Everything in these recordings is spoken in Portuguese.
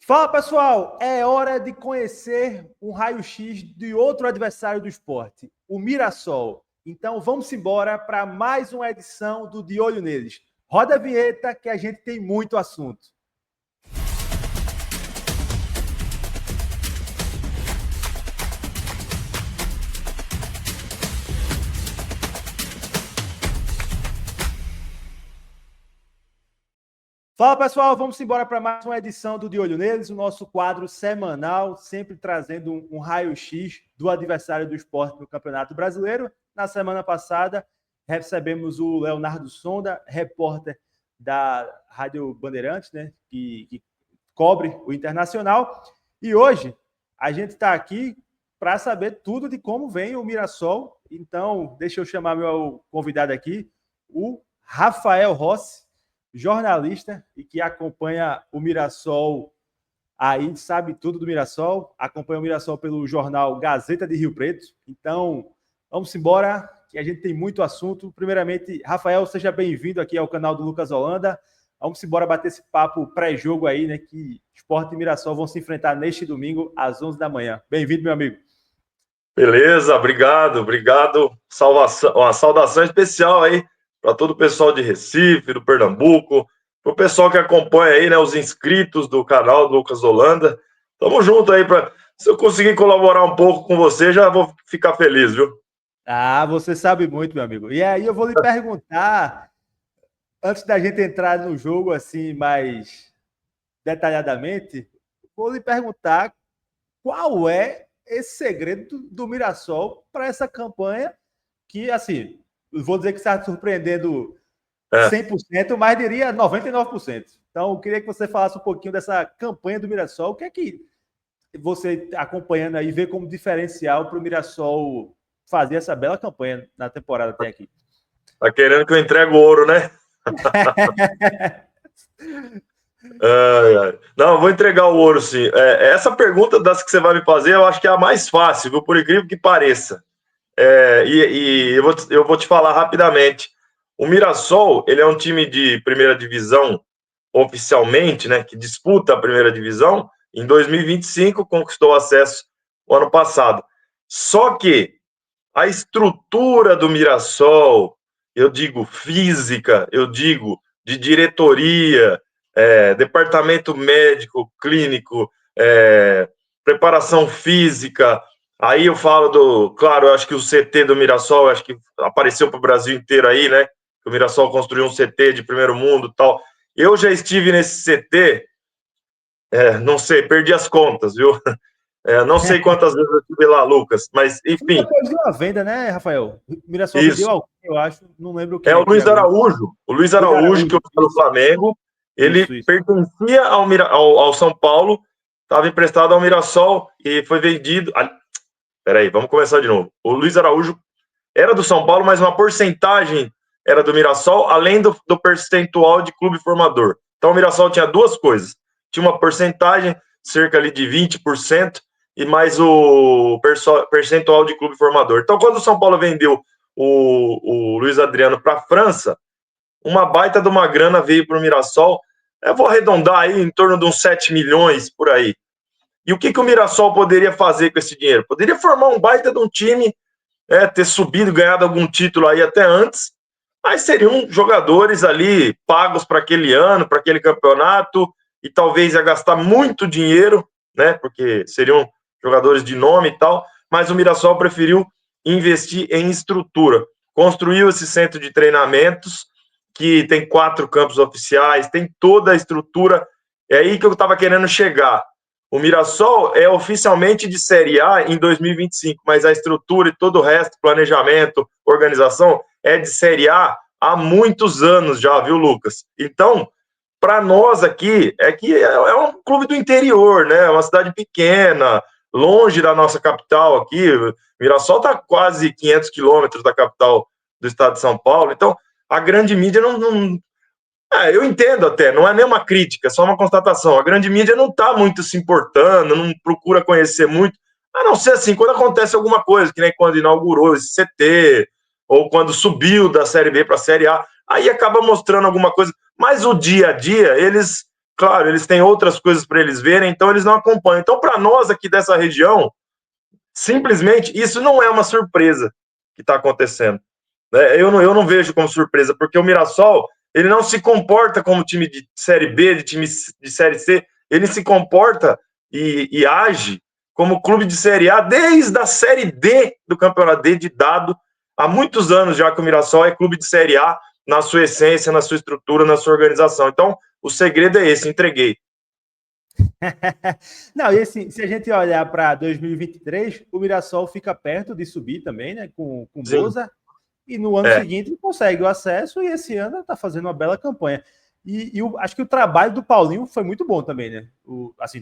Fala pessoal, é hora de conhecer um raio-x de outro adversário do esporte, o Mirassol. Então vamos embora para mais uma edição do De Olho Neles. Roda a vinheta que a gente tem muito assunto. Fala pessoal, vamos embora para mais uma edição do De Olho Neles, o nosso quadro semanal, sempre trazendo um raio-x do adversário do esporte no Campeonato Brasileiro. Na semana passada, recebemos o Leonardo Sonda, repórter da Rádio Bandeirantes, né, que cobre o Internacional. E hoje a gente está aqui para saber tudo de como vem o Mirassol. Então, deixa eu chamar meu convidado aqui, o Rafael Rossi, jornalista e que acompanha o Mirassol aí, sabe tudo do Mirassol, acompanha o Mirassol pelo jornal Gazeta de Rio Preto. Então, vamos embora, que a gente tem muito assunto. Primeiramente, Rafael, seja bem-vindo aqui ao canal do Lucas Holanda. Vamos embora bater esse papo pré-jogo aí, né, que Sport e Mirassol vão se enfrentar neste domingo às 11 da manhã. Bem-vindo, meu amigo. Beleza, obrigado. Uma saudação especial aí para todo o pessoal de Recife, do Pernambuco, para o pessoal que acompanha aí, né, os inscritos do canal do Lucas Holanda. Tamo junto aí, se eu conseguir colaborar um pouco com você, já vou ficar feliz, viu? Ah, você sabe muito, meu amigo. E aí eu vou lhe perguntar, antes da gente entrar no jogo assim mais detalhadamente, vou lhe perguntar qual é esse segredo do Mirassol para essa campanha que, assim, vou dizer que está surpreendendo 100%, mas diria 99%. Então, eu queria que você falasse um pouquinho dessa campanha do Mirassol. O que é que você acompanhando aí vê como diferencial para o Mirassol fazer essa bela campanha na temporada até aqui? Tá querendo que eu entregue o ouro, né? Não, eu vou entregar o ouro, sim. Essa pergunta das que você vai me fazer, eu acho que é a mais fácil, viu? Por incrível que pareça. Eu vou te falar rapidamente. O Mirassol, ele é um time de primeira divisão oficialmente, né, que disputa a primeira divisão. Em 2025 conquistou acesso o ano passado. Só que a estrutura do Mirassol, eu digo física, eu digo de diretoria, departamento médico, clínico, preparação física. Aí eu falo claro, eu acho que o CT do Mirassol, acho que apareceu para o Brasil inteiro aí, né? O Mirassol construiu um CT de primeiro mundo e tal. Eu já estive nesse CT, não sei, perdi as contas, viu? Não sei quantas vezes eu estive lá, Lucas, mas enfim. Depois de uma venda, né, Rafael? O Mirassol vendeu Isso. alguém, eu acho, não lembro É quem o aqui Luiz agora. Araújo. O Luiz Luiz Araújo, que Araújo, eu fui no Flamengo, ele isso. pertencia ao São Paulo, estava emprestado ao Mirassol e foi vendido. Peraí, vamos começar de novo. O Luiz Araújo era do São Paulo, mas uma porcentagem era do Mirassol, além do percentual de clube formador. Então o Mirassol tinha duas coisas. Tinha uma porcentagem, cerca ali de 20%, e mais o percentual de clube formador. Então, quando o São Paulo vendeu o Luiz Adriano para a França, uma baita de uma grana veio para o Mirassol. Eu vou arredondar aí em torno de uns 7 milhões por aí. E o que o Mirassol poderia fazer com esse dinheiro? Poderia formar um baita de um time, ter subido, ganhado algum título aí até antes, mas seriam jogadores ali pagos para aquele ano, para aquele campeonato, e talvez ia gastar muito dinheiro, né? Porque seriam jogadores de nome e tal, mas o Mirassol preferiu investir em estrutura. Construiu esse centro de treinamentos, que tem 4 campos oficiais, tem toda a estrutura. É aí que eu estava querendo chegar. O Mirassol é oficialmente de Série A em 2025, mas a estrutura e todo o resto, planejamento, organização, é de Série A há muitos anos já, viu, Lucas? Então, para nós aqui, é que é um clube do interior, né? É uma cidade pequena, longe da nossa capital aqui. Mirassol está quase 500 quilômetros da capital do estado de São Paulo. Então, a grande mídia não. Eu entendo até, não é nem uma crítica, é só uma constatação. A grande mídia não está muito se importando, não procura conhecer muito, a não ser assim, quando acontece alguma coisa, que nem quando inaugurou esse CT, ou quando subiu da Série B para a Série A, aí acaba mostrando alguma coisa. Mas o dia a dia, eles claro, eles têm outras coisas para eles verem, então eles não acompanham. Então, para nós aqui dessa região, simplesmente isso não é uma surpresa que está acontecendo. Eu não vejo como surpresa, porque o Mirassol ele não se comporta como time de Série B, de time de Série C, ele se comporta e age como clube de Série A desde a Série D do Campeonato D de dado. Há muitos anos já que o Mirassol é clube de Série A na sua essência, na sua estrutura, na sua organização. Então, o segredo é esse, entreguei. Não, e assim, se a gente olhar para 2023, o Mirassol fica perto de subir também, né? Com o Boza. E no ano seguinte consegue o acesso e esse ano está fazendo uma bela campanha. E acho que o trabalho do Paulinho foi muito bom também, né? Assim,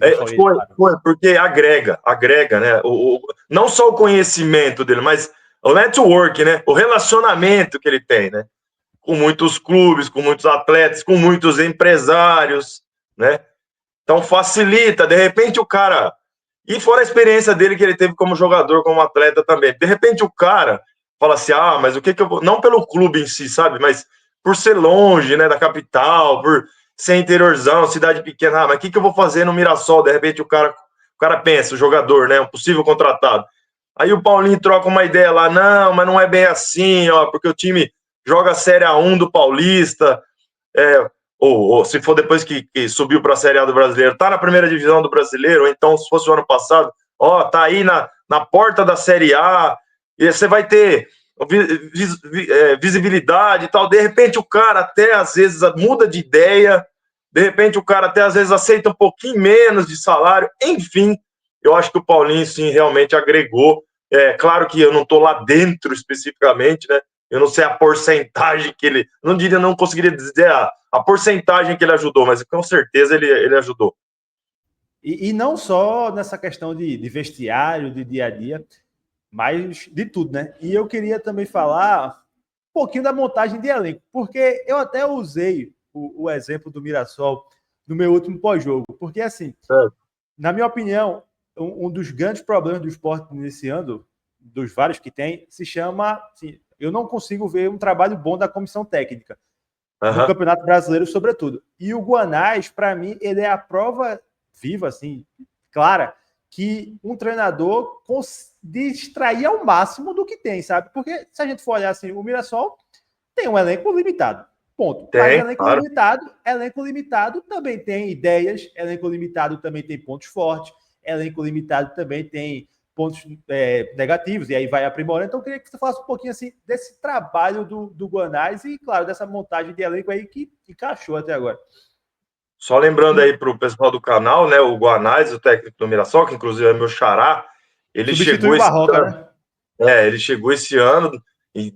foi, porque agrega, né? Não só o conhecimento dele, mas o network, né? O relacionamento que ele tem, né? Com muitos clubes, com muitos atletas, com muitos empresários, né? Então facilita, de repente o cara... E fora a experiência dele que ele teve como jogador, como atleta também. De repente o cara fala assim, mas o que eu vou... Não pelo clube em si, sabe? Mas por ser longe, né, da capital, por ser interiorzão, cidade pequena. Mas o que eu vou fazer no Mirassol? De repente o cara pensa, o jogador, né, um possível contratado. Aí o Paulinho troca uma ideia lá, não, mas não é bem assim, ó, porque o time joga a Série A1 do Paulista, ou se for depois que subiu para a Série A do Brasileiro, tá na primeira divisão do Brasileiro, ou então se fosse o ano passado, tá aí na porta da Série A, e você vai ter visibilidade e tal. De repente o cara até às vezes muda de ideia, de repente o cara até às vezes aceita um pouquinho menos de salário, enfim, eu acho que o Paulinho sim realmente agregou. Claro que eu não estou lá dentro especificamente, né? Eu não sei a porcentagem que ele... Não conseguiria dizer a porcentagem que ele ajudou, mas com certeza ele ajudou. E não só nessa questão de vestiário, de dia a dia, mas de tudo, né? E eu queria também falar um pouquinho da montagem de elenco, porque eu até usei o exemplo do Mirassol no meu último pós-jogo, porque assim, na minha opinião, um dos grandes problemas do Sport nesse ano, dos vários que tem, se chama... Assim, eu não consigo ver um trabalho bom da comissão técnica, no Campeonato Brasileiro, sobretudo. E o Guanás, para mim, ele é a prova viva, assim, clara, que um treinador de extrair ao máximo do que tem, sabe? Porque se a gente for olhar assim, o Mirassol tem um elenco limitado. Ponto. Mas elenco limitado também tem ideias, elenco limitado também tem pontos fortes, elenco limitado também tem pontos negativos, e aí vai aprimorando. Então, eu queria que você falasse um pouquinho assim desse trabalho do Guanás e, claro, dessa montagem de elenco aí que encaixou até agora. Só lembrando aí para o pessoal do canal, né, o Guanás, o técnico do Mirassol, que inclusive é meu xará, ele chegou esse ano, né? Ele chegou esse ano e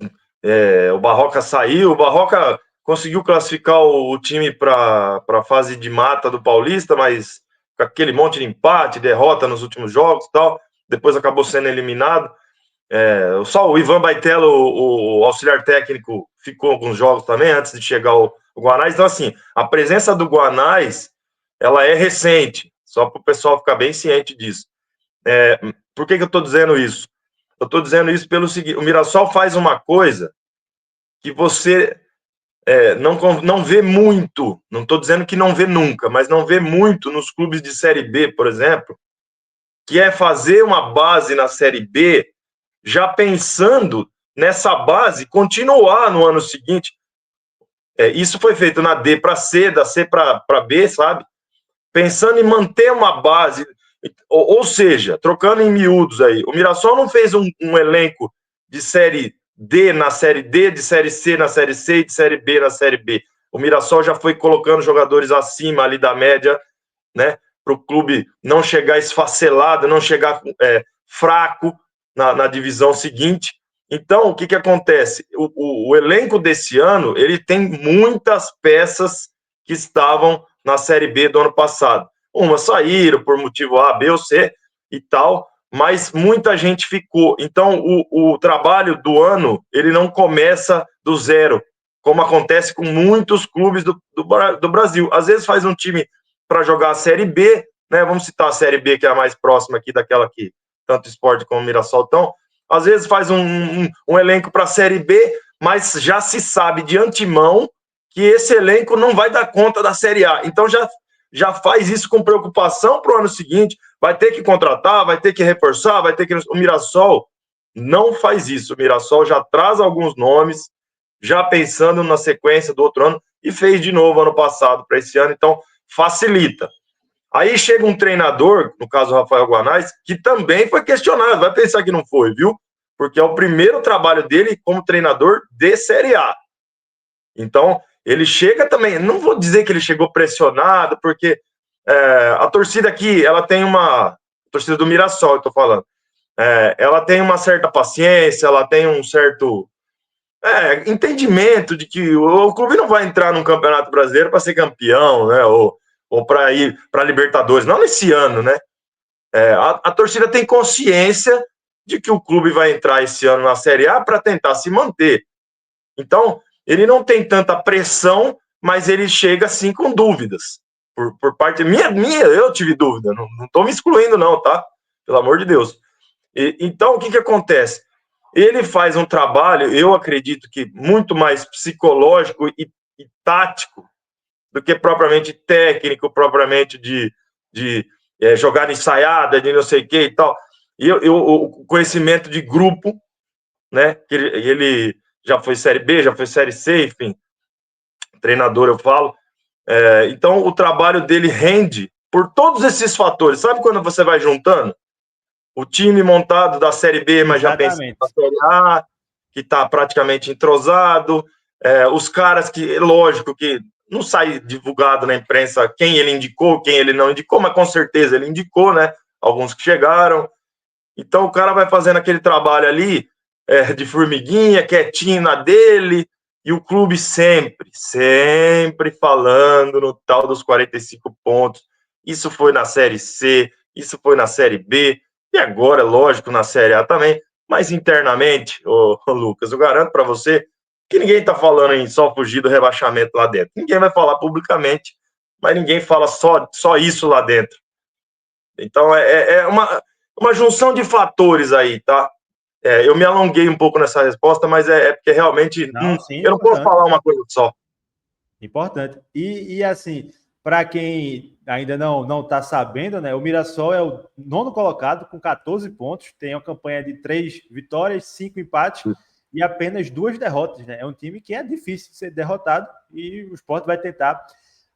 o Barroca saiu, o Barroca conseguiu classificar o time para a fase de mata do Paulista, mas com aquele monte de empate, derrota nos últimos jogos e tal, depois acabou sendo eliminado. Só o Ivan Baitelo, o auxiliar técnico, ficou alguns jogos também antes de chegar o Guanás. Então, assim, a presença do Guanás, ela é recente, só para o pessoal ficar bem ciente disso. Por que eu estou dizendo isso? Eu estou dizendo isso pelo seguinte: o Mirassol faz uma coisa que você não vê muito, não estou dizendo que não vê nunca, mas não vê muito nos clubes de Série B, por exemplo, que é fazer uma base na Série B já pensando nessa base continuar no ano seguinte. Isso foi feito na D para C, da C para B, sabe? Pensando em manter uma base, ou seja, trocando em miúdos aí, o Mirassol não fez um elenco de Série D na Série D, de Série C na Série C e de Série B na Série B. O Mirassol já foi colocando jogadores acima ali da média, né? Para o clube não chegar esfacelado, não chegar fraco na divisão seguinte. Então, o que acontece? O elenco desse ano, ele tem muitas peças que estavam na Série B do ano passado. Umas saíram por motivo A, B ou C e tal, mas muita gente ficou. Então, o trabalho do ano, ele não começa do zero, como acontece com muitos clubes do Brasil. Às vezes faz um time para jogar a Série B, né? Vamos citar a Série B, que é a mais próxima aqui daquela que tanto o Sport como o Mirassol estão. Às vezes faz um elenco para a Série B, mas já se sabe de antemão que esse elenco não vai dar conta da Série A. Então já já faz isso com preocupação para o ano seguinte, vai ter que contratar, vai ter que reforçar, vai ter que... O Mirassol não faz isso, o Mirassol já traz alguns nomes, já pensando na sequência do outro ano, e fez de novo ano passado para esse ano, então facilita. Aí chega um treinador, no caso o Rafael Guanais, que também foi questionado, vai pensar que não foi, viu? Porque é o primeiro trabalho dele como treinador de Série A. Então, ele chega também, não vou dizer que ele chegou pressionado, porque a torcida aqui, ela tem uma... A torcida do Mirassol, eu tô falando. Ela tem uma certa paciência, ela tem um certo entendimento de que o clube não vai entrar num campeonato brasileiro para ser campeão, né? Ou para ir para Libertadores, não nesse ano, né? A torcida tem consciência de que o clube vai entrar esse ano na Série A para tentar se manter. Então, ele não tem tanta pressão, mas ele chega assim com dúvidas. Por parte minha, eu tive dúvida, não estou me excluindo não, tá? Pelo amor de Deus. Então, o que acontece? Ele faz um trabalho, eu acredito que muito mais psicológico e tático do que propriamente técnico, propriamente de jogada ensaiada, de não sei o que e tal. E o conhecimento de grupo, né? Que ele já foi Série B, já foi Série C, enfim, treinador eu falo. Então, o trabalho dele rende por todos esses fatores. Sabe quando você vai juntando? O time montado da Série B, mas já pensa na Série A, que está praticamente entrosado. Os caras que, lógico, que não sai divulgado na imprensa quem ele indicou, quem ele não indicou, mas com certeza ele indicou, né? Alguns que chegaram. Então o cara vai fazendo aquele trabalho ali de formiguinha, quietinho na dele, e o clube sempre falando no tal dos 45 pontos. Isso foi na Série C, isso foi na Série B, e agora, lógico, na Série A também, mas internamente, ô Lucas, eu garanto para você que ninguém está falando em só fugir do rebaixamento lá dentro. Ninguém vai falar publicamente, mas ninguém fala só isso lá dentro. Então, uma junção de fatores aí, tá? Eu me alonguei um pouco nessa resposta, mas porque realmente eu não posso falar uma coisa só. Importante. E assim, para quem ainda não está sabendo, né, o Mirassol é o 9º colocado com 14 pontos, tem uma campanha de 3 vitórias, 5 empates e apenas 2 derrotas. Né? É um time que é difícil de ser derrotado e o Sport vai tentar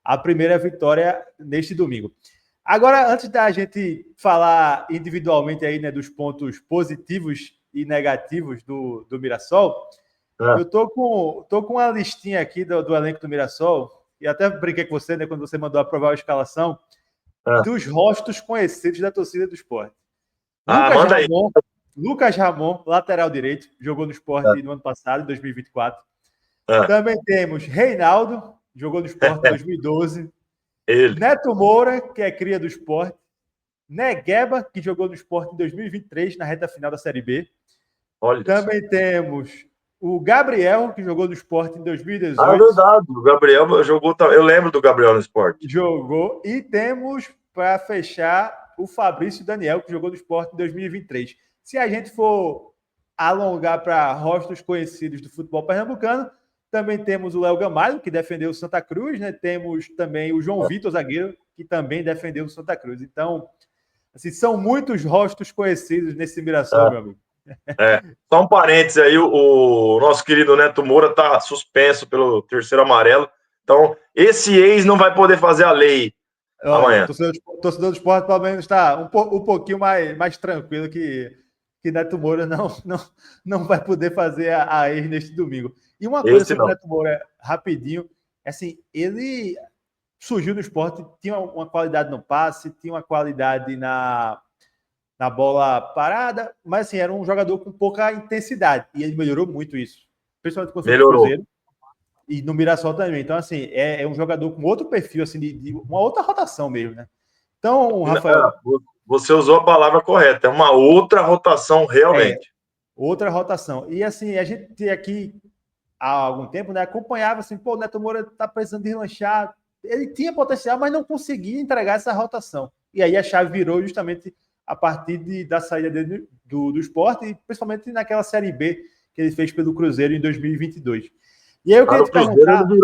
a primeira vitória neste domingo. Agora, antes da gente falar individualmente aí, né, dos pontos positivos e negativos do Mirassol, eu tô com uma listinha aqui do elenco do Mirassol, e até brinquei com você, né, quando você mandou aprovar a escalação, dos rostos conhecidos da torcida do Sport. Lucas Ramon, lateral direito, jogou no Sport no ano passado, em 2024. Também temos Reinaldo, jogou no Sport em 2012. Ele. Neto Moura, que é cria do Sport. Negueba, que jogou no Sport em 2023, na reta final da Série B. Olha também isso. Temos o Gabriel, que jogou no Sport em 2018. É verdade, o Gabriel jogou. Eu lembro do Gabriel no Sport. Jogou. E temos, para fechar, o Fabrício Daniel, que jogou no Sport em 2023. Se a gente for alongar para rostos conhecidos do futebol pernambucano, também temos o Léo Gamalho, que defendeu o Santa Cruz, né? Temos também o João Vitor, zagueiro, que também defendeu o Santa Cruz. Então, assim, são muitos rostos conhecidos nesse Mirassol, meu amigo. Só um parênteses aí, o nosso querido Neto Moura está suspenso pelo terceiro amarelo. Então, esse ex não vai poder fazer a lei amanhã. O torcedor do Sport, pelo menos, está um pouquinho mais tranquilo que Neto Moura não vai poder fazer a ex neste domingo. E uma coisa sobre o Neto Moura, rapidinho, assim, ele surgiu no Sport, tinha uma qualidade no passe, tinha uma qualidade na bola parada, mas assim, era um jogador com pouca intensidade, e ele melhorou muito isso, principalmente quando foi no Cruzeiro e no Mirassol também. Então, assim, é um jogador com outro perfil, assim, de uma outra rotação mesmo, né? Então, Rafael... Você usou a palavra correta, é uma outra rotação realmente. Outra rotação. E assim, a gente aqui há algum tempo, né, acompanhava assim, o Neto Moura tá precisando deslanchar. Ele tinha potencial, mas não conseguia entregar essa rotação. E aí a chave virou justamente a partir da saída dele do Sport, e principalmente naquela Série B que ele fez pelo Cruzeiro em 2022. E aí eu queria te perguntar... Ele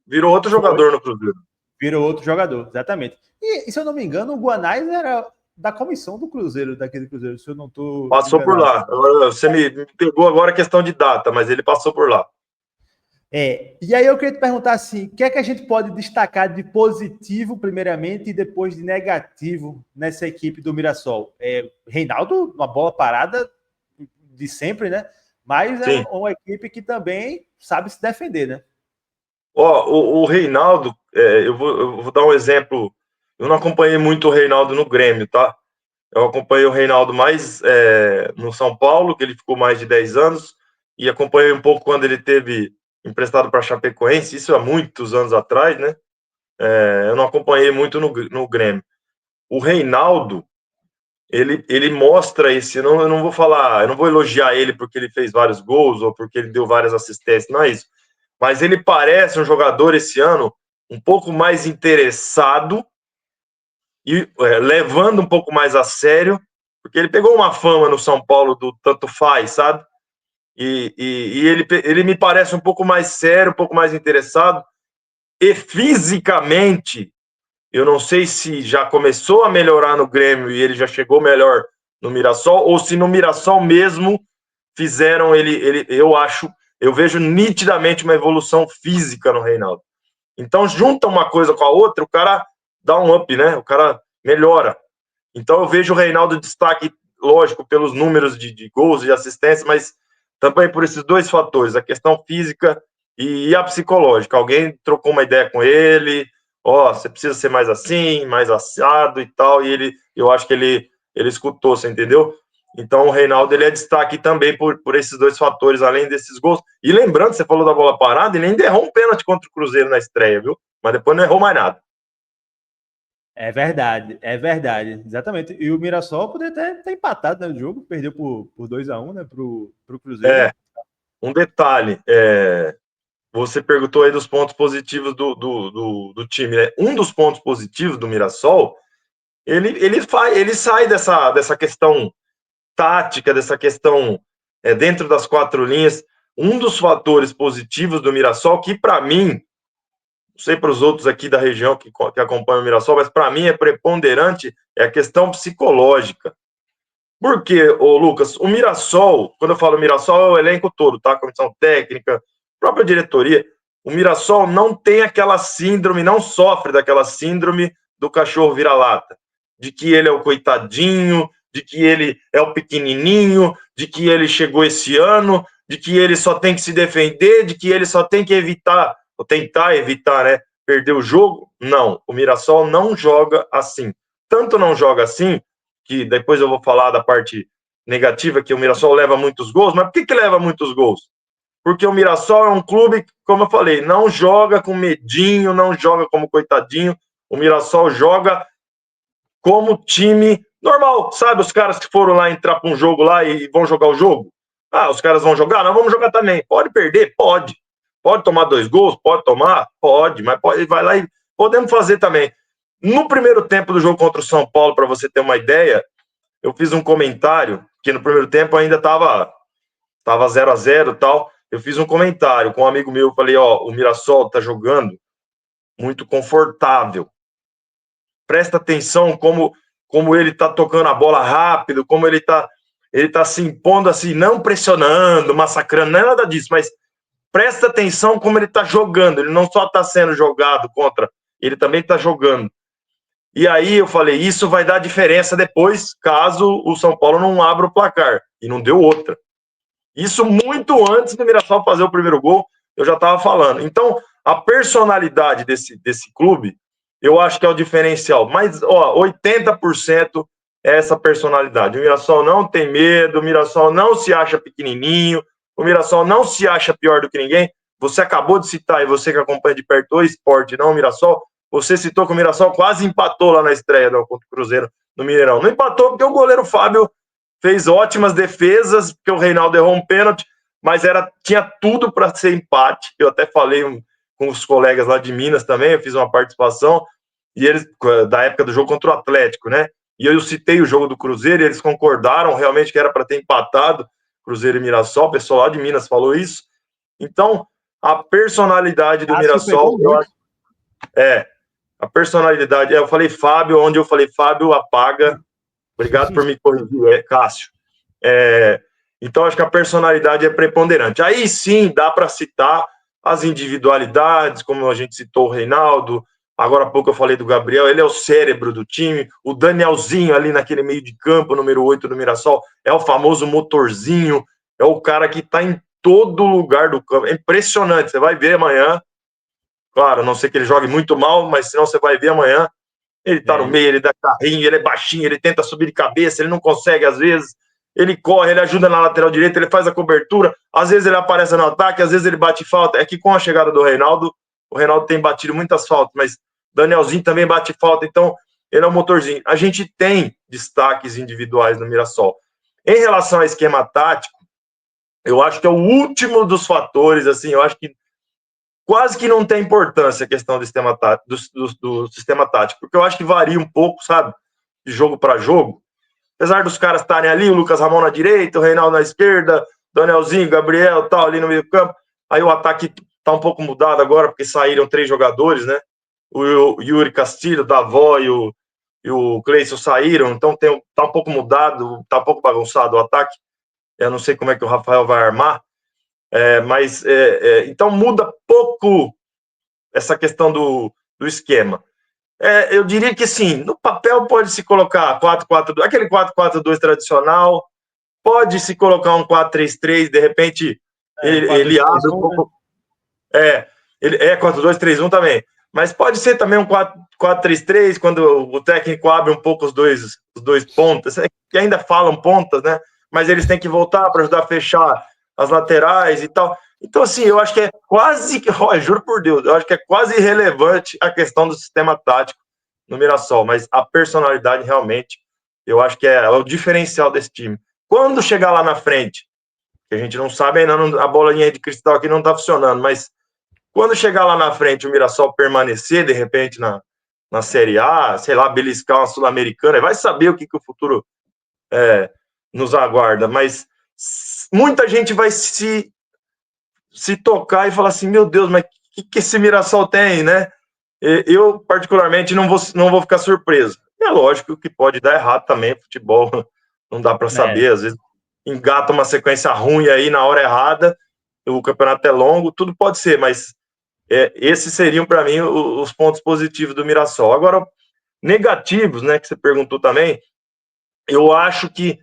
virou outro jogador no Cruzeiro. Virou outro jogador, exatamente. E se eu não me engano, o Guanais era da comissão do Cruzeiro, daquele Cruzeiro, se eu não estou Passou enganado. por lá. Agora, você me pegou agora a questão de data, mas ele passou por lá. E aí eu queria te perguntar assim, o que é que a gente pode destacar de positivo, primeiramente, e depois de negativo nessa equipe do Mirassol? Reinaldo, uma bola parada de sempre, né? Mas é uma equipe que também sabe se defender, né? O Reinaldo, eu vou dar um exemplo. Eu não acompanhei muito o Reinaldo no Grêmio, tá? Eu acompanhei o Reinaldo mais no São Paulo, que ele ficou mais de 10 anos, e acompanhei um pouco quando ele teve emprestado para a Chapecoense, isso há muitos anos atrás, né? Eu não acompanhei muito no Grêmio. O Reinaldo, ele mostra esse. Eu não vou falar, eu não vou elogiar ele porque ele fez vários gols ou porque ele deu várias assistências, não é isso. Mas ele parece um jogador esse ano um pouco mais interessado e levando um pouco mais a sério, porque ele pegou uma fama no São Paulo do tanto faz, sabe? E ele me parece um pouco mais sério, um pouco mais interessado, e fisicamente, eu não sei se já começou a melhorar no Grêmio e ele já chegou melhor no Mirassol, ou se no Mirassol mesmo fizeram eu vejo nitidamente uma evolução física no Reinaldo. Então, junta uma coisa com a outra, o cara dá um up, né? O cara melhora. Então, eu vejo o Reinaldo destaque, lógico, pelos números de gols e assistências, mas também por esses dois fatores, a questão física e a psicológica. Alguém trocou uma ideia com ele, você precisa ser mais assim, mais assado e tal, e eu acho que ele escutou, você entendeu? Então, o Reinaldo, ele é destaque também por esses dois fatores, além desses gols. E lembrando, você falou da bola parada, ele ainda errou um pênalti contra o Cruzeiro na estreia, viu? Mas depois não errou mais nada. É verdade, exatamente. E o Mirassol poderia ter empatado, né, o jogo, perdeu por 2-1, né, pro Cruzeiro. Um detalhe, você perguntou aí dos pontos positivos do time, né? Um dos pontos positivos do Mirassol, ele sai dessa questão tática, dessa questão dentro das quatro linhas. Um dos fatores positivos do Mirassol, que para mim, não sei para os outros aqui da região que acompanham o Mirassol, mas para mim é preponderante, é a questão psicológica. Por quê, Lucas? O Mirassol, quando eu falo Mirassol, é o elenco todo, tá? Comissão técnica, própria diretoria. O Mirassol não tem aquela síndrome, não sofre daquela síndrome do cachorro vira-lata, de que ele é o coitadinho, de que ele é o pequenininho, de que ele chegou esse ano, de que ele só tem que se defender, de que ele só tem que evitar, ou tentar evitar, né, perder o jogo. Não, o Mirassol não joga assim. Tanto não joga assim, que depois eu vou falar da parte negativa, que o Mirassol leva muitos gols, mas por que leva muitos gols? Porque o Mirassol é um clube, como eu falei, não joga com medinho, não joga como coitadinho, o Mirassol joga como time normal, sabe? Os caras que foram lá entrar para um jogo lá e vão jogar o jogo. Os caras vão jogar? Nós vamos jogar também. Pode perder? Pode. Pode tomar 2 gols? Pode tomar? Pode, mas vai lá e podemos fazer também. No primeiro tempo do jogo contra o São Paulo, para você ter uma ideia, eu fiz um comentário, que no primeiro tempo ainda tava 0-0 e tal. Eu fiz um comentário com um amigo meu, falei, o Mirassol tá jogando muito confortável. Presta atenção como ele tá tocando a bola rápido, como ele tá se impondo assim, não pressionando, massacrando, não é nada disso, mas presta atenção como ele tá jogando. Ele não só tá sendo jogado contra, ele também tá jogando. E aí eu falei, isso vai dar diferença depois, caso o São Paulo não abra o placar. E não deu outra. Isso muito antes do Mirassol fazer o primeiro gol, eu já estava falando. Então, a personalidade desse clube, eu acho que é o diferencial. Mas, 80% é essa personalidade. O Mirassol não tem medo, o Mirassol não se acha pequenininho, o Mirassol não se acha pior do que ninguém. Você acabou de citar, e você que acompanha de perto o esporte, não o Mirassol, você citou que o Mirassol quase empatou lá na estreia contra o Cruzeiro no Mineirão. Não empatou porque o goleiro Fábio fez ótimas defesas, porque o Reinaldo errou um pênalti, mas tinha tudo para ser empate. Eu até falei com os colegas lá de Minas também, eu fiz uma participação, e eles, da época do jogo contra o Atlético, né? E eu citei o jogo do Cruzeiro, e eles concordaram realmente que era para ter empatado Cruzeiro e Mirassol, o pessoal lá de Minas falou isso. Então, a personalidade do Mirassol, A personalidade, eu falei Fábio, onde eu falei Fábio, apaga. Obrigado por me corrigir, Cássio. Então, acho que a personalidade é preponderante. Aí sim, dá para citar as individualidades, como a gente citou o Reinaldo, agora há pouco eu falei do Gabriel, ele é o cérebro do time, o Danielzinho ali naquele meio de campo, número 8 do Mirassol, é o famoso motorzinho, é o cara que está em todo lugar do campo. É impressionante, você vai ver amanhã. Claro, a não sei que ele jogue muito mal, mas senão você vai ver amanhã. Ele tá no meio, ele dá carrinho, ele é baixinho, ele tenta subir de cabeça, ele não consegue às vezes. Ele corre, ele ajuda na lateral direita, ele faz a cobertura. Às vezes ele aparece no ataque, às vezes ele bate falta. É que com a chegada do Reinaldo, o Reinaldo tem batido muitas faltas, mas Danielzinho também bate falta, então ele é um motorzinho. A gente tem destaques individuais no Mirassol. Em relação ao esquema tático, eu acho que é o último dos fatores, assim, eu acho que quase que não tem importância a questão do sistema tático, do sistema tático, porque eu acho que varia um pouco, sabe, de jogo para jogo. Apesar dos caras estarem ali, o Lucas Ramon na direita, o Reinaldo na esquerda, Danielzinho, Gabriel, tal, ali no meio do campo. Aí o ataque tá um pouco mudado agora, porque saíram 3 jogadores, né? O Yuri Castilho, Davó e o Cleison saíram, então tá um pouco mudado, tá um pouco bagunçado o ataque. Eu não sei como é que o Rafael vai armar, mas então muda pouco essa questão do esquema. Eu diria que sim, no papel pode se colocar 4-4-2, aquele 4-4-2 tradicional, pode se colocar um 4-3-3, de repente ele abre um pouco. Ele 4-2-3-1 também. Mas pode ser também um 4-3-3, quando o técnico abre um pouco os dois pontas, que ainda falam pontas, né? Mas eles têm que voltar para ajudar a fechar as laterais e tal. Então, assim, eu acho que é quase, juro por Deus, eu acho que é quase irrelevante a questão do sistema tático no Mirassol, mas a personalidade realmente, eu acho que é o diferencial desse time. Quando chegar lá na frente, que a gente não sabe ainda, a bolinha de cristal aqui não está funcionando, mas quando chegar lá na frente o Mirassol permanecer, de repente, na Série A, sei lá, beliscar uma Sul-Americana, vai saber o que o futuro nos aguarda, mas muita gente vai se tocar e falar assim, meu Deus, mas o que esse Mirassol tem, né? Eu, particularmente, não vou ficar surpreso. É lógico que pode dar errado também, futebol não dá para saber, às vezes engata uma sequência ruim aí na hora errada, o campeonato é longo, tudo pode ser, mas esses seriam, para mim, os pontos positivos do Mirassol. Agora, negativos, né, que você perguntou também, eu acho que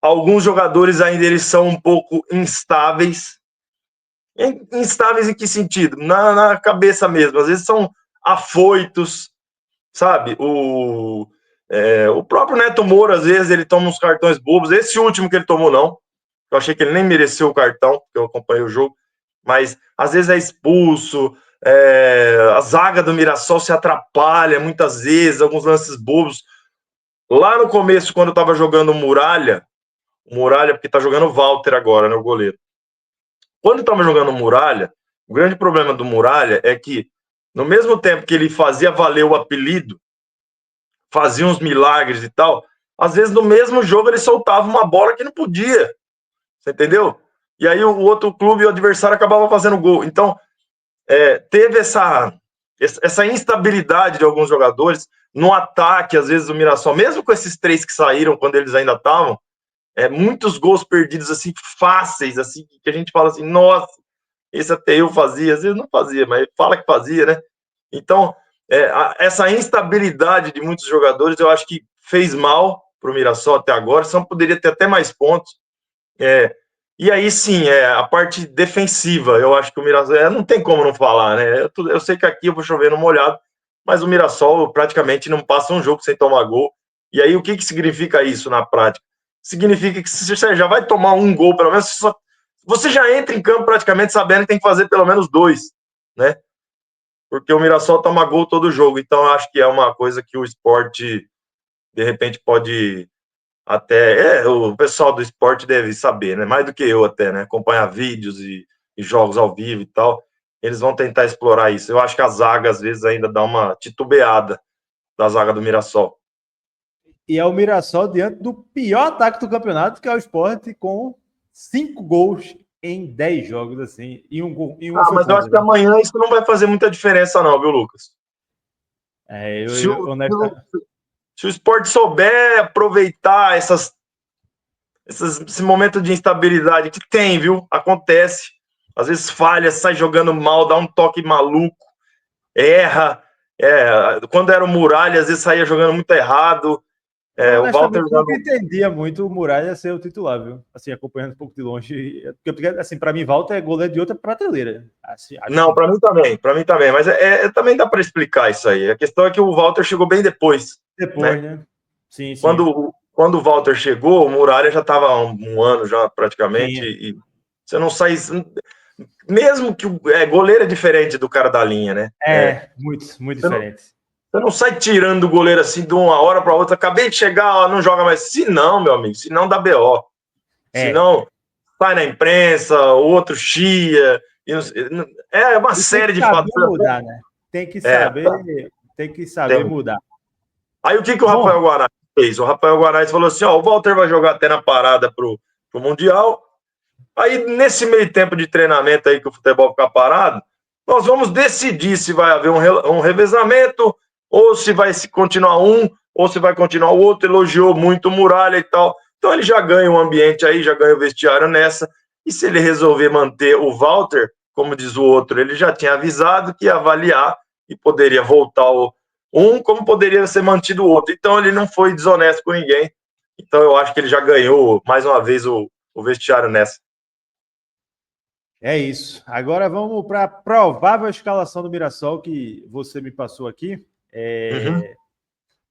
alguns jogadores ainda eles são um pouco instáveis. Instáveis em que sentido? Na cabeça mesmo. Às vezes são afoitos, sabe? O próprio Neto Moura, às vezes, ele toma uns cartões bobos. Esse último que ele tomou, não. Eu achei que ele nem mereceu o cartão, porque eu acompanhei o jogo. Mas, às vezes, é expulso. A zaga do Mirassol se atrapalha muitas vezes, alguns lances bobos. Lá no começo, quando eu estava jogando Muralha, porque está jogando o Walter agora, né, o goleiro. Quando estava jogando Muralha, o grande problema do Muralha é que, no mesmo tempo que ele fazia valer o apelido, fazia uns milagres e tal, às vezes no mesmo jogo ele soltava uma bola que não podia. Você entendeu? E aí o outro clube, o adversário, acabava fazendo gol. Então, teve essa instabilidade de alguns jogadores no ataque, às vezes, do Mirassol, mesmo com esses 3 que saíram quando eles ainda estavam, muitos gols perdidos, assim, fáceis, assim, que a gente fala assim, nossa, esse até eu fazia, às vezes não fazia, mas fala que fazia, né? Então, essa instabilidade de muitos jogadores, eu acho que fez mal para o Mirassol até agora, só poderia ter até mais pontos. E aí, sim, a parte defensiva, eu acho que o Mirassol, não tem como não falar, né? Eu sei que aqui eu vou chover no molhado, mas o Mirassol praticamente não passa um jogo sem tomar gol. E aí, o que significa isso na prática? Significa que você já vai tomar um gol, pelo menos, você já entra em campo praticamente sabendo que tem que fazer pelo menos 2, né? Porque o Mirassol toma gol todo jogo. Então, eu acho que é uma coisa que o esporte, de repente, pode até... o pessoal do esporte deve saber, né? Mais do que eu até, né? Acompanhar vídeos e jogos ao vivo e tal. Eles vão tentar explorar isso. Eu acho que a zaga, às vezes, ainda dá uma titubeada da zaga do Mirassol. E é o Mirassol diante do pior ataque do campeonato, que é o Sport, com 5 gols em 10 jogos, assim, e um mas eu acho que amanhã isso não vai fazer muita diferença não, viu, Lucas? Se o Sport souber aproveitar esse momento de instabilidade que tem, viu? Acontece. Às vezes falha, sai jogando mal, dá um toque maluco, erra. Quando era o Muralha, às vezes saía jogando muito errado. O Walter não entendia muito o Muralha ser o titular, viu? Assim, acompanhando um pouco de longe. Porque, assim, para mim, Walter é goleiro de outra prateleira. Assim, não, para mim também. Mas também dá para explicar isso aí. A questão é que o Walter chegou bem depois. Depois, né? Sim. Quando o Walter chegou, o Muralha já estava há um ano já praticamente. Sim. E você não sai. Mesmo que o goleiro é diferente do cara da linha, né? Muito diferente. Você não sai tirando o goleiro assim de uma hora para outra. Acabei de chegar, não joga mais. Se não, meu amigo, se não dá BO. Se não, sai na imprensa, o outro chia. É uma série de fatores. Tem que saber mudar, né? Tem que saber mudar. Aí o que o Rafael Guanais fez? O Rafael Guanais falou assim: o Walter vai jogar até na parada pro Mundial. Aí, nesse meio tempo de treinamento aí que o futebol fica parado, nós vamos decidir se vai haver um revezamento, ou se vai continuar um, ou se vai continuar o outro. Elogiou muito o Muralha e tal. Então ele já ganha o ambiente aí, já ganha o vestiário nessa. E se ele resolver manter o Walter, como diz o outro, ele já tinha avisado que ia avaliar e poderia voltar como poderia ser mantido o outro. Então ele não foi desonesto com ninguém. Então eu acho que ele já ganhou mais uma vez o vestiário nessa. É isso. Agora vamos para a provável escalação do Mirassol que você me passou aqui.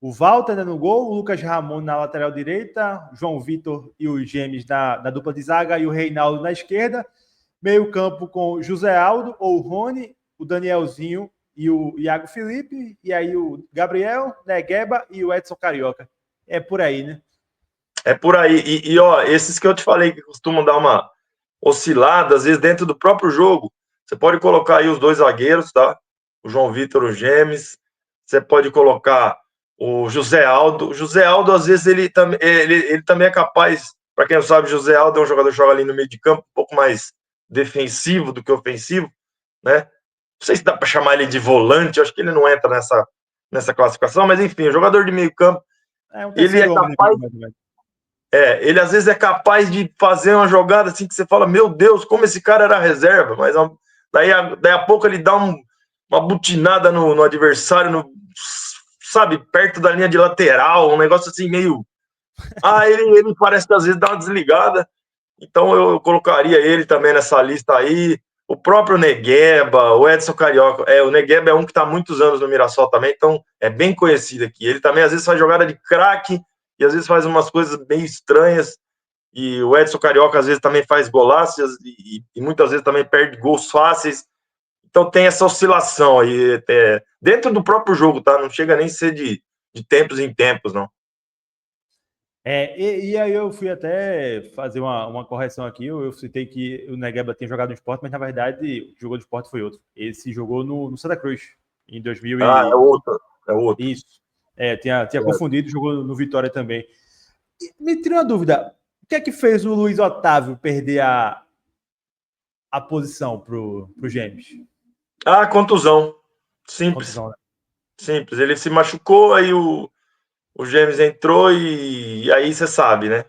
O Walter no gol, o Lucas Ramon na lateral direita, João Vitor e os Gêmeos na dupla de zaga e o Reinaldo na esquerda. Meio campo com José Aldo ou Rony, o Danielzinho e o Iago Felipe. E aí o Gabriel, Negueba e o Edson Carioca. É por aí, né? É por aí. E esses que eu te falei que costumam dar uma oscilada, às vezes dentro do próprio jogo. Você pode colocar aí os dois zagueiros, tá? O João Vitor, o Gemes. Você pode colocar o José Aldo. O José Aldo, às vezes, ele também é capaz. Para quem não sabe, o José Aldo é um jogador que joga ali no meio de campo, um pouco mais defensivo do que ofensivo, né? Não sei se dá para chamar ele de volante, eu acho que ele não entra nessa classificação, mas enfim, jogador de meio campo. Ele é capaz. Ele às vezes é capaz de fazer uma jogada assim que você fala, meu Deus, como esse cara era reserva, mas daí a pouco ele dá uma butinada no adversário, sabe, perto da linha de lateral, um negócio assim meio... ele parece que às vezes dá uma desligada, então eu colocaria ele também nessa lista aí, o próprio Negueba, o Edson Carioca, o Negueba é um que está há muitos anos no Mirassol também, então é bem conhecido aqui, ele também às vezes faz jogada de craque, e às vezes faz umas coisas bem estranhas, e o Edson Carioca às vezes também faz golaços, e muitas vezes também perde gols fáceis, então tem essa oscilação aí, dentro do próprio jogo, tá? Não chega nem a ser de tempos em tempos, não. E aí eu fui até fazer uma correção aqui, eu citei que o Negueba tinha jogado no Sport, mas na verdade o jogo do Sport foi outro. Esse jogou no Santa Cruz, em 2000 é outro. Isso. Tinha confundido, jogou no Vitória também. Me tira uma dúvida, o que é que fez o Luiz Otávio perder a posição pro Gêmeos? Contusão. Simples. Contusão, né? Simples. Ele se machucou, aí o Gêmeos entrou e aí você sabe, né?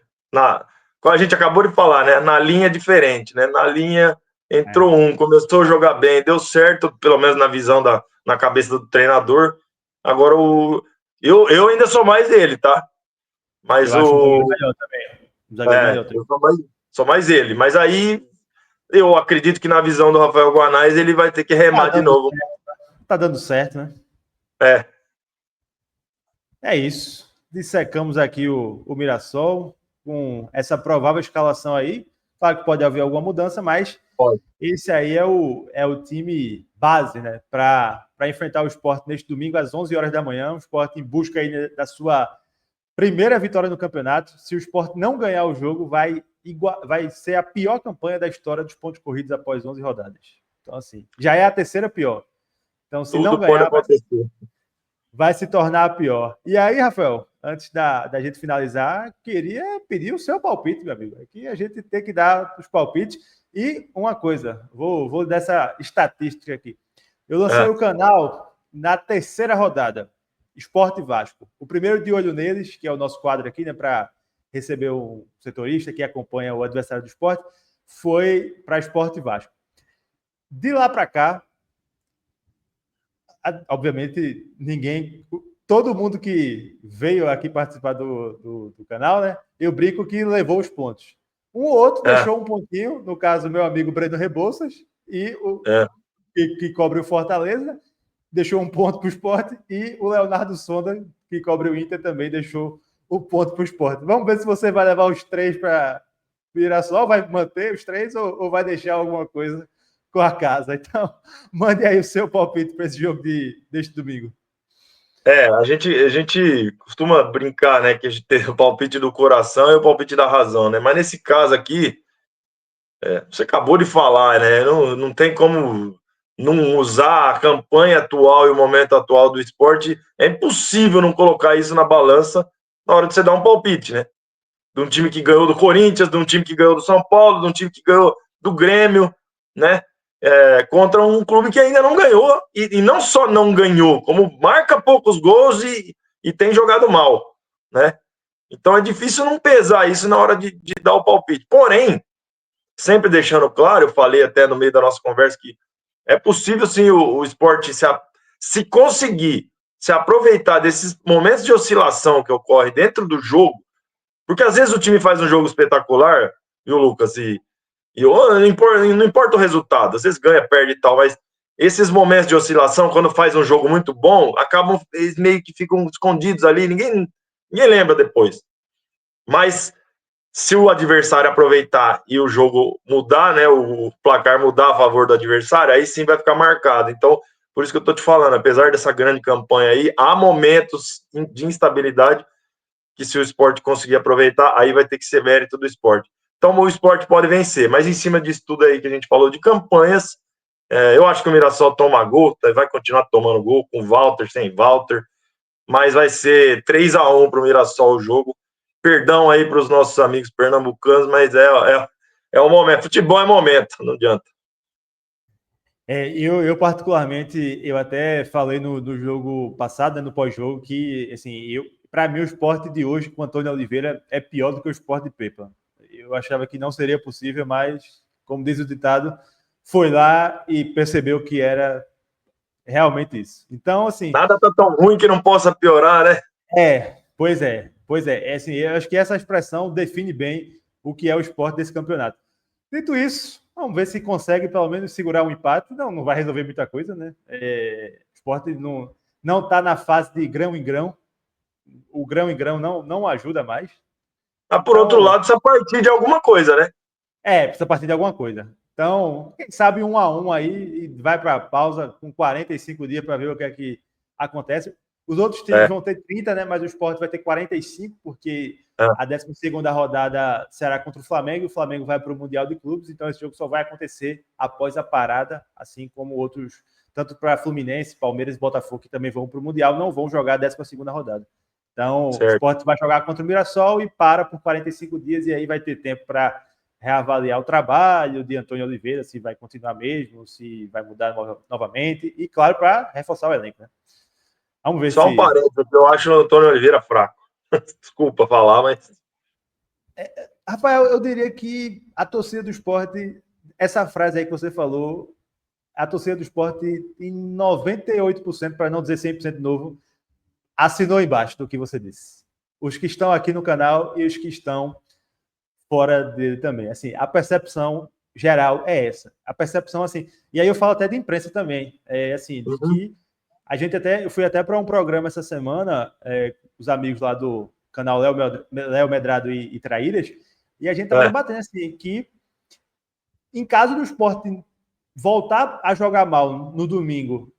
Como a gente acabou de falar, né? Na linha é diferente, né? Na linha entrou começou a jogar bem, deu certo, pelo menos na visão na cabeça do treinador. Agora eu ainda sou mais dele, tá? Mas eu acho um melhor também. Eu sou mais ele. Mas aí eu acredito que na visão do Rafael Guanais ele vai ter que remar de novo. Tá dando certo, né? É isso. Dissecamos aqui o Mirassol com essa provável escalação aí. Claro que pode haver alguma mudança, mas esse aí é o time base, né? Para enfrentar o Sport neste domingo às 11 horas da manhã. O Sport em busca aí da sua primeira vitória no campeonato. Se o Sport não ganhar o jogo, vai ser a pior campanha da história dos pontos corridos após 11 rodadas. Então, assim, já é a terceira pior. Então, se não ganhar, vai se tornar a pior. E aí, Rafael, antes da gente finalizar, queria pedir o seu palpite, meu amigo. Aqui a gente tem que dar os palpites. E uma coisa, vou dessa estatística aqui. Eu lancei o canal na terceira rodada. Sport e Vasco. O primeiro de olho neles, que é o nosso quadro aqui, né, para receber um setorista que acompanha o adversário do Sport, foi para Sport e Vasco. De lá para cá, obviamente, todo mundo que veio aqui participar do canal, né, eu brinco que levou os pontos. Um ou outro deixou um pontinho, no caso, meu amigo Breno Rebouças, e o que cobre o Fortaleza, deixou um ponto para o Sport, e o Leonardo Sonda, que cobre o Inter, também deixou o ponto para o Sport. Vamos ver se você vai levar os 3 para Mirassol, vai manter os 3 ou vai deixar alguma coisa com a casa. Então, mande aí o seu palpite para esse jogo deste domingo. A gente costuma brincar, né, que a gente tem o palpite do coração e o palpite da razão, né? Mas nesse caso aqui, você acabou de falar, né? Não tem como não usar a campanha atual e o momento atual do esporte. É impossível não colocar isso na balança na hora de você dar um palpite, né? De um time que ganhou do Corinthians, de um time que ganhou do São Paulo, de um time que ganhou do Grêmio, né? Contra um clube que ainda não ganhou, e não só não ganhou, como marca poucos gols e tem jogado mal, né? Então é difícil não pesar isso na hora de dar o palpite. Porém, sempre deixando claro, eu falei até no meio da nossa conversa que é possível sim o esporte se conseguir se aproveitar desses momentos de oscilação que ocorre dentro do jogo, porque às vezes o time faz um jogo espetacular, viu, Lucas? Não importa o resultado, às vezes ganha, perde e tal, mas esses momentos de oscilação, quando faz um jogo muito bom, eles meio que ficam escondidos ali, ninguém lembra depois. Mas se o adversário aproveitar e o jogo mudar, né, o placar mudar a favor do adversário, aí sim vai ficar marcado. Então, por isso que eu tô te falando, apesar dessa grande campanha aí, há momentos de instabilidade que se o esporte conseguir aproveitar, aí vai ter que ser mérito do esporte. Então o esporte pode vencer, mas em cima disso tudo aí que a gente falou de campanhas, eu acho que o Mirassol toma gol, vai continuar tomando gol, com Walter, sem Walter, mas vai ser 3-1 para o Mirassol o jogo. Perdão aí para os nossos amigos pernambucanos, mas é o momento. Futebol é momento, não adianta. Eu particularmente, eu até falei no jogo passado, né, no pós-jogo, que assim, para mim o esporte de hoje com o Antônio Oliveira é pior do que o esporte de Pepa. Eu achava que não seria possível, mas, como diz o ditado, foi lá e percebeu que era realmente isso. Então, assim... Nada tá tão ruim que não possa piorar, né? Pois é. Assim, eu acho que essa expressão define bem o que é o esporte desse campeonato. Dito isso, vamos ver se consegue pelo menos segurar um empate. Não vai resolver muita coisa, né? O esporte não está na fase de grão em grão. O grão em grão não ajuda mais. Mas, por outro lado, precisa partir de alguma coisa, né? Precisa partir de alguma coisa. Então, quem sabe 1-1 aí e vai para a pausa com 45 dias para ver o que é que acontece. Os outros times vão ter 30, né? Mas o Sport vai ter 45, porque a 12ª rodada será contra o Flamengo, e o Flamengo vai para o Mundial de Clubes, então esse jogo só vai acontecer após a parada, assim como outros, tanto para Fluminense, Palmeiras e Botafogo, que também vão para o Mundial, não vão jogar a 12ª rodada. Então, certo. O Sport vai jogar contra o Mirassol e para por 45 dias, e aí vai ter tempo para reavaliar o trabalho de Antônio Oliveira, se vai continuar mesmo, se vai mudar novamente, e claro, para reforçar o elenco, né? Vamos ver. Só um parênteses, eu acho o Antônio Oliveira fraco. Desculpa falar, mas... Rafael, eu diria que a torcida do Sport, essa frase aí que você falou, a torcida do Sport, em 98%, para não dizer 100% novo, assinou embaixo do que você disse. Os que estão aqui no canal e os que estão fora dele também. Assim, a percepção geral é essa. A percepção, assim... E aí eu falo até de imprensa também. Assim, de que a gente eu fui até para um programa essa semana, os amigos lá do canal Léo Medrado e Traíras, e a gente estava debatendo assim, que em caso do Sport voltar a jogar mal no domingo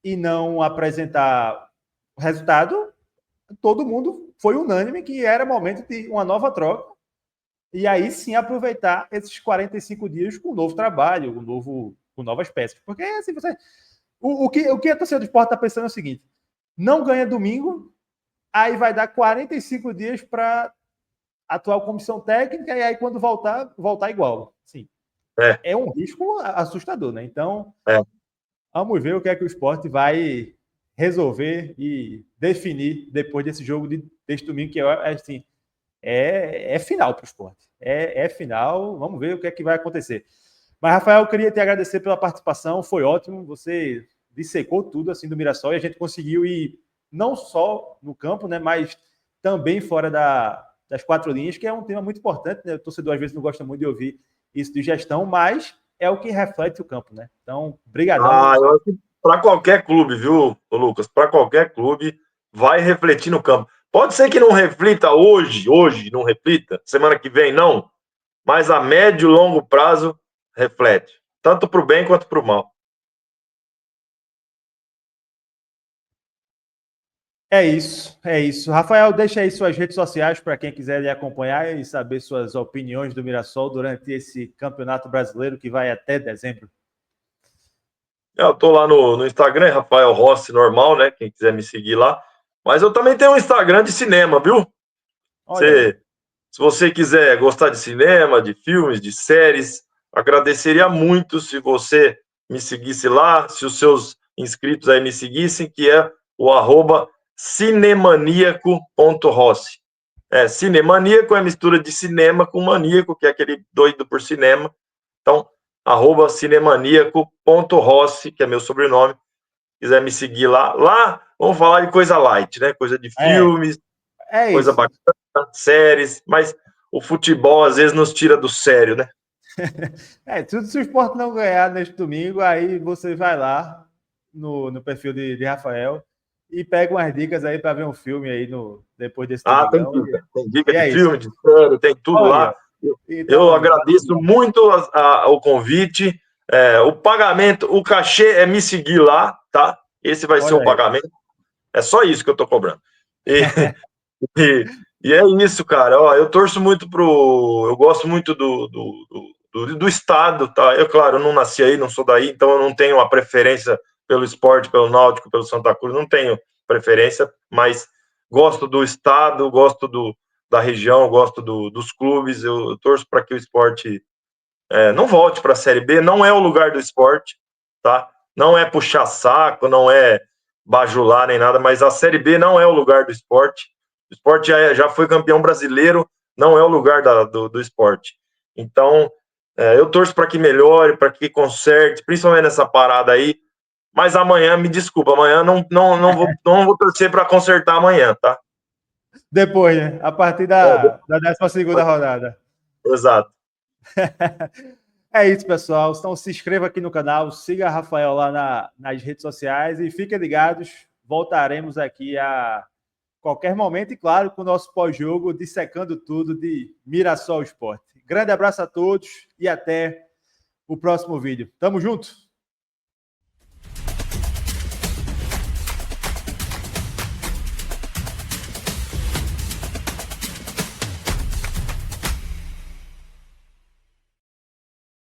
e não apresentar o resultado, todo mundo foi unânime que era momento de uma nova troca, e aí sim aproveitar esses 45 dias com um novo trabalho, com novas peças. Porque assim, o que a torcida do Sport está pensando é o seguinte: não ganha domingo, aí vai dar 45 dias para a atual comissão técnica, e aí quando voltar igual. Sim. É um risco assustador, né? Então, vamos ver o que é que o Sport vai resolver e definir depois desse jogo desse domingo, que assim, é final para o Sport. É final, vamos ver o que é que vai acontecer. Mas, Rafael, eu queria te agradecer pela participação, foi ótimo, você dissecou tudo assim do Mirassol e a gente conseguiu ir não só no campo, né, mas também fora das quatro linhas, que é um tema muito importante, né? O torcedor às vezes não gosta muito de ouvir isso de gestão, mas é o que reflete o campo, né? Então, brigadão. Eu acho que para qualquer clube, viu, Lucas? Para qualquer clube, vai refletir no campo. Pode ser que não reflita hoje não reflita, semana que vem não, mas a médio e longo prazo reflete, tanto para o bem quanto para o mal. É isso, é isso. Rafael, deixa aí suas redes sociais para quem quiser lhe acompanhar e saber suas opiniões do Mirassol durante esse Campeonato Brasileiro que vai até dezembro. Eu tô lá no Instagram, Rafael Rossi normal, né? Quem quiser me seguir lá. Mas eu também tenho um Instagram de cinema, viu? Olha aí. Se você quiser gostar de cinema, de filmes, de séries, agradeceria muito se você me seguisse lá, se os seus inscritos aí me seguissem, que é o @cinemaníaco.rossi. Cinemaníaco é mistura de cinema com maníaco, que é aquele doido por cinema. Então, @cinemaníaco.rossi, que é meu sobrenome, quiser me seguir lá. Lá, vamos falar de coisa light, né? Coisa de filmes, É coisa isso. bacana, séries, mas o futebol às vezes nos tira do sério, né? Tudo se o Sport não ganhar neste domingo, aí você vai lá no perfil de Rafael e pega umas dicas aí para ver um filme aí depois desse Tem domingão. dica. Tem dica E de é isso. filme, de série, tem tudo Olha, lá. Eu então, agradeço muito o convite. O pagamento, o cachê é me seguir lá, tá? Esse vai ser olha o aí. pagamento. É só isso que eu tô cobrando. E, e é isso, cara. Ó, eu torço muito pro. Eu gosto muito do estado, tá? Eu, claro, eu não nasci aí, não sou daí, então eu não tenho uma preferência pelo esporte, pelo Náutico, pelo Santa Cruz, não tenho preferência, mas gosto do estado, gosto da região, gosto dos clubes. Eu torço para que o esporte não volte para a Série B, não é o lugar do esporte, tá? Não é puxar saco, não é bajular nem nada, mas a Série B não é o lugar do esporte. O esporte já foi campeão brasileiro, não é o lugar do esporte. Então, eu torço para que melhore, para que conserte, principalmente nessa parada aí. Mas amanhã, me desculpa, amanhã não vou torcer para consertar amanhã, tá? Depois, né? A partir É, da 12ª rodada. exato. É isso, pessoal. Então se inscreva aqui no canal, siga a Rafael lá nas redes sociais e fiquem ligados. Voltaremos aqui a qualquer momento e, claro, com o nosso pós-jogo, dissecando tudo de Mirassol Esporte. Grande abraço a todos e até o próximo vídeo. Tamo junto!